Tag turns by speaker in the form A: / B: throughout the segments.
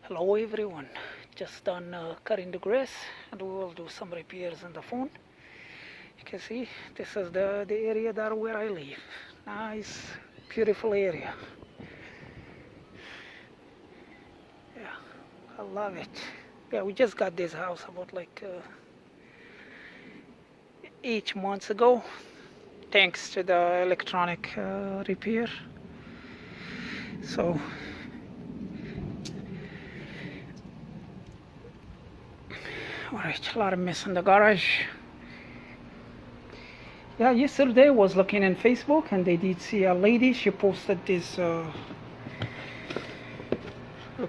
A: Hello everyone, just done cutting the grass and we will do some repairs on the phone. You can see this is the area that where I live. Nice, beautiful area. Yeah, I love it. Yeah, we just got this house about like 8 months ago, thanks to the electronic repair. So alright, a lot of mess in the garage. Yeah, yesterday I was looking on Facebook and they did see a lady. She posted this. You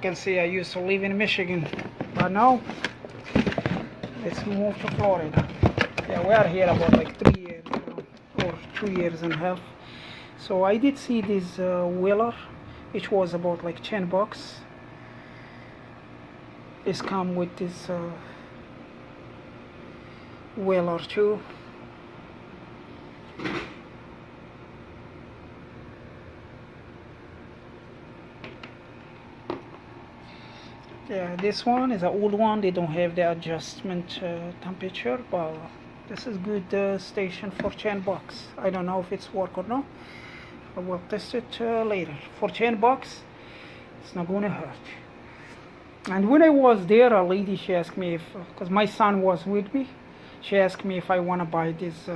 A: can see I used to live in Michigan, but now let's move to Florida. Yeah, we are here about like 3 years now, or 2 years and a half. So I did see this wheeler, which was about like $10. It's come with this wheeler too. Yeah, this one is an old one. They don't have the adjustment temperature, but this is good station for $10. I don't know if it's work or not. I will test it later. For $10, it's not gonna hurt. And when I was there, a lady, she asked me if, because my son was with me, she asked me if I want to buy this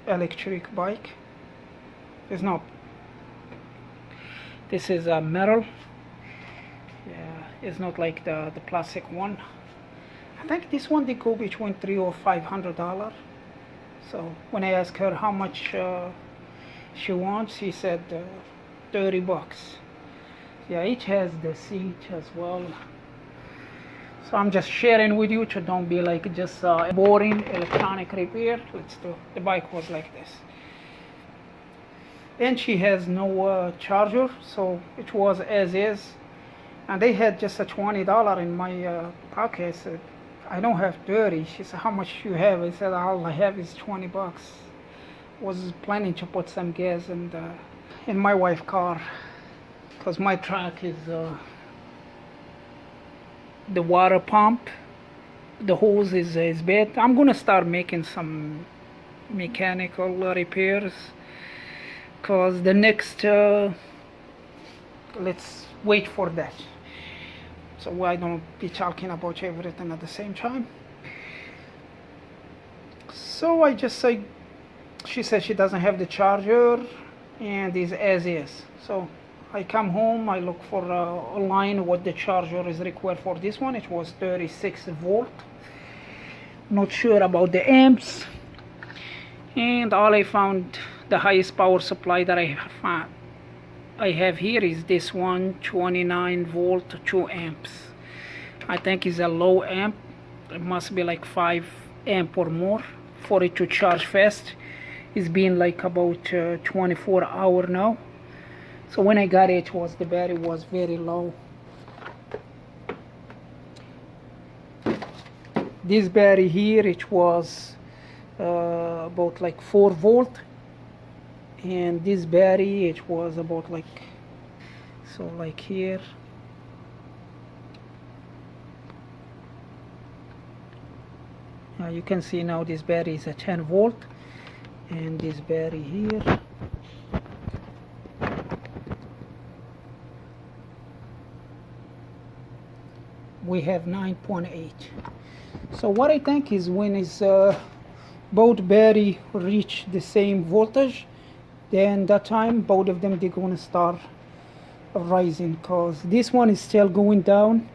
A: electric bike. It's not. This is a metal. Yeah, it's not like the plastic one. I think this one they go between $300 or $500. So when I asked her how much she wants, she said $30. Yeah, it has the seat as well. So I'm just sharing with you to don't be like just boring electronic repair. Let's do. The bike was like this. And she has no charger, so it was as is. And they had just a $20 in my pocket. I said, I don't have 30. She said, how much you have? I said, all I have is $20. Was planning to put some gas in my wife's car, because my truck is the water pump, the hose is bad. I'm gonna start making some mechanical repairs, because the next let's wait for that, so I don't be talking about everything at the same time. So I just say, she said she doesn't have the charger and is as is. So I come home, I look for online what the charger is required for this one. It was 36 volt. Not sure about the amps. And all I found, the highest power supply that I have here is this one, 29 volt, 2 amps. I think it's a low amp. It must be like 5 amp or more for it to charge fast. It's been like about 24 hours now. So when I got it, the battery was very low. This battery here, it was about like 4 volt, and this battery, it was about like, so like here. Now you can see now this battery is a 10 volt, and this battery here, we have 9.8. So what I think is when is both battery reach the same voltage, then that time both of them they're gonna start rising, because this one is still going down,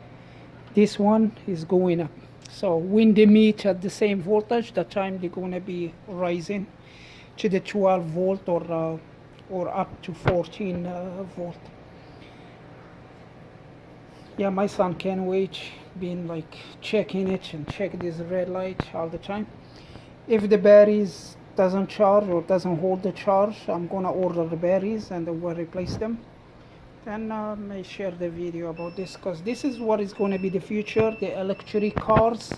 A: this one is going up. So when they meet at the same voltage, that time they're gonna be rising to the 12 volt or up to 14 volt. Yeah, my son can't wait, been like checking it and check this red light all the time. If the batteries doesn't charge or doesn't hold the charge, I'm gonna order the batteries and we'll replace them. Then I may share the video about this, because this is what is going to be the future, the electric cars.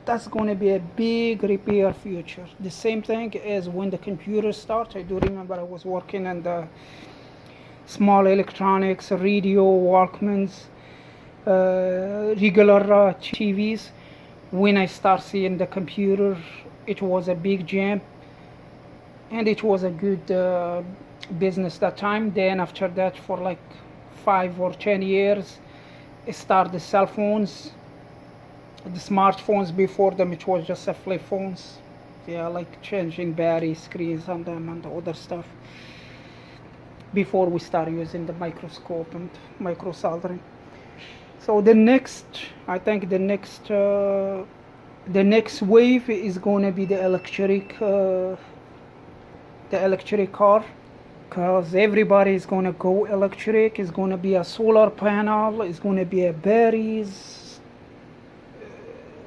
A: That's going to be a big repair future. The same thing as when the computers start. I do remember I was working on the small electronics, radio, Walkmans, regular TVs. When I start seeing the computer, it was a big jam, and it was a good business that time. Then after that, for like 5 or 10 years, it started the cell phones, the smartphones. Before them, it was just a flip phones. Yeah, like changing battery screens on them and the other stuff. Before we start using the microscope and micro soldering. So I think the next wave is going to be the electric car, because everybody is going to go electric. It's going to be a solar panel. It's going to be a batteries,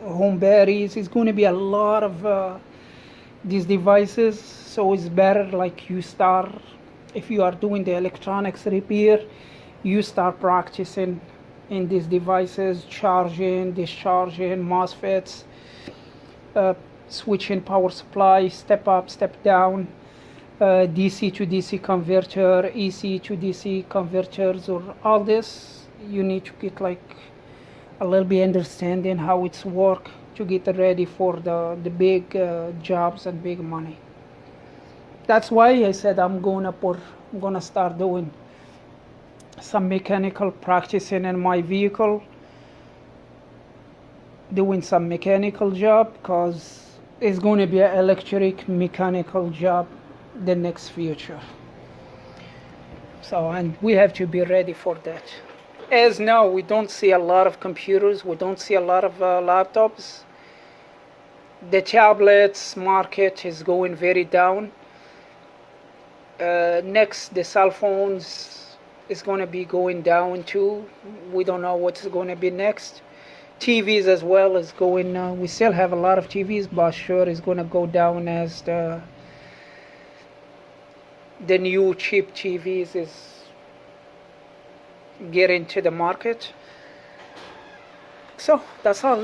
A: home batteries. It's going to be a lot of these devices. So it's better like you start, if you are doing the electronics repair, you start practicing in these devices, charging, discharging, MOSFETs, switching power supply, step up, step down, DC to DC converter, AC to DC converters, or all this. You need to get like a little bit understanding how it's work to get ready for the big jobs and big money. That's why I said I'm gonna start doing some mechanical practicing in my vehicle, doing some mechanical job, because it's going to be an electric mechanical job the next future. So, and we have to be ready for that. As now, we don't see a lot of computers, we don't see a lot of laptops. The tablets market is going very down. Next, the cell phones is going to be going down too. We don't know what's going to be next. TVs as well is going. We still have a lot of TVs, but sure is going to go down as the new cheap TVs is get into the market. So that's all.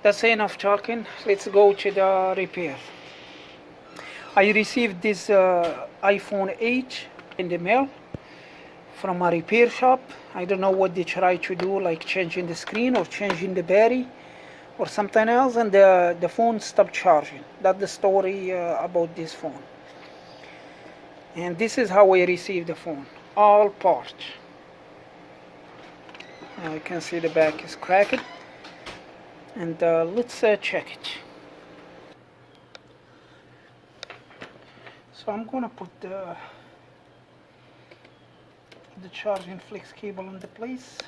A: That's enough talking. Let's go to the repair. I received this iPhone 8 in the mail from a repair shop. I don't know what they try to do, like changing the screen or changing the battery or something else, and the phone stopped charging. That's the story about this phone. And this is how I received the phone, all part. Now you can see the back is cracked, and let's check it. So I'm gonna put the charging flex cable into place.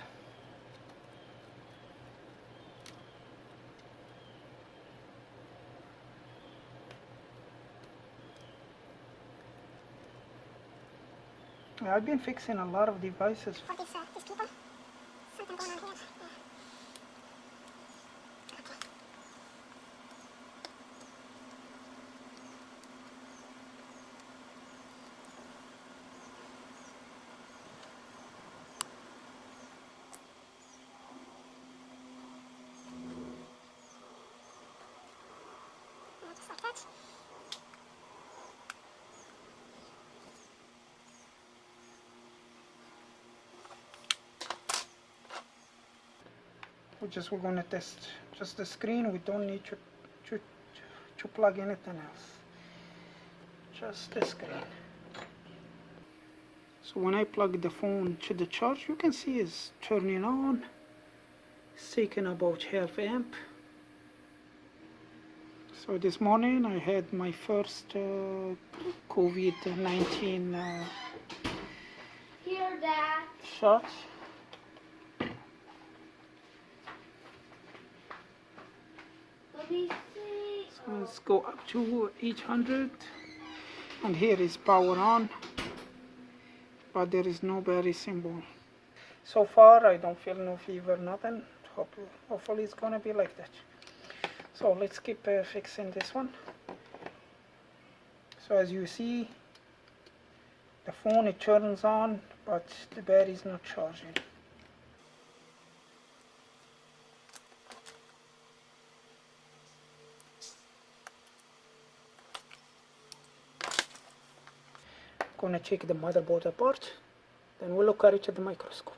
A: I've been fixing a lot of devices.
B: For this cable, something going on here. Just like that.
A: We're going to test just the screen. We don't need to plug anything else, just the screen. So when I plug the phone to the charge, you can see it's turning on. It's taking about half amp. So this morning I had my first COVID-19
B: Here, Dad.
A: shot.
B: Let me see.
A: So let's go up to 800, and here is power on, but there is no battery symbol. So far I don't feel no fever, nothing. Hopefully it's gonna be like that. So let's keep fixing this one. So as you see, the phone, it turns on, but the battery is not charging. Gonna take the motherboard apart, then we'll look at it at the microscope.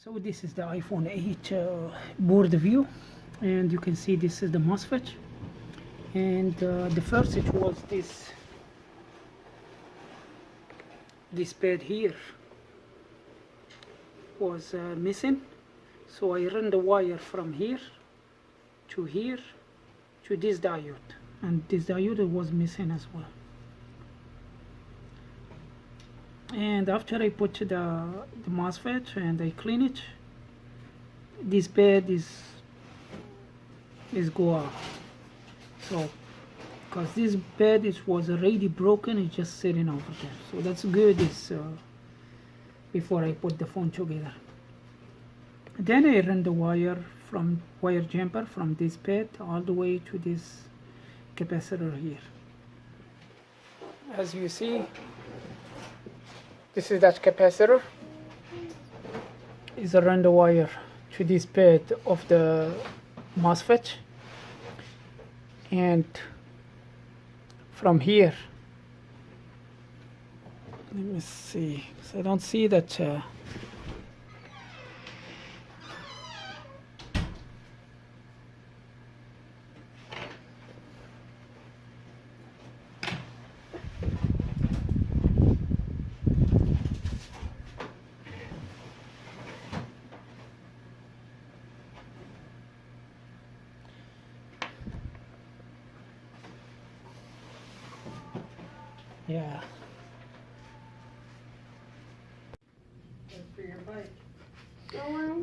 A: So this is the iPhone 8 board view, and you can see this is the MOSFET. And the first it was this pad here was missing, so I ran the wire from here to this diode, and this diode was missing as well. And after I put the MOSFET and I clean it, this pad is go out. So because this pad was already broken, it's just sitting over there, so that's good. Is before I put the phone together. Then I run the wire jumper from this pad all the way to this capacitor here. As you see, this is that capacitor. Is I run the wire to this pad of the MOSFET, and from here, let me see, so I don't see that yeah.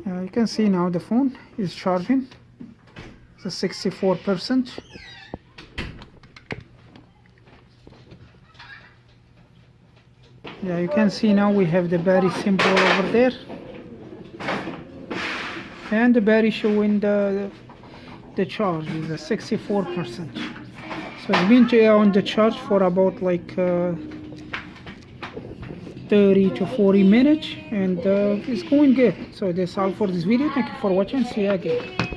A: You can see now the phone is charging. It's a 64%. Yeah, you can see now we have the battery symbol over there, and the battery showing the charge is a 64%. So it's been on the charge for about like 30 to 40 minutes, and it's going good. So that's all for this video. Thank you for watching. See you again.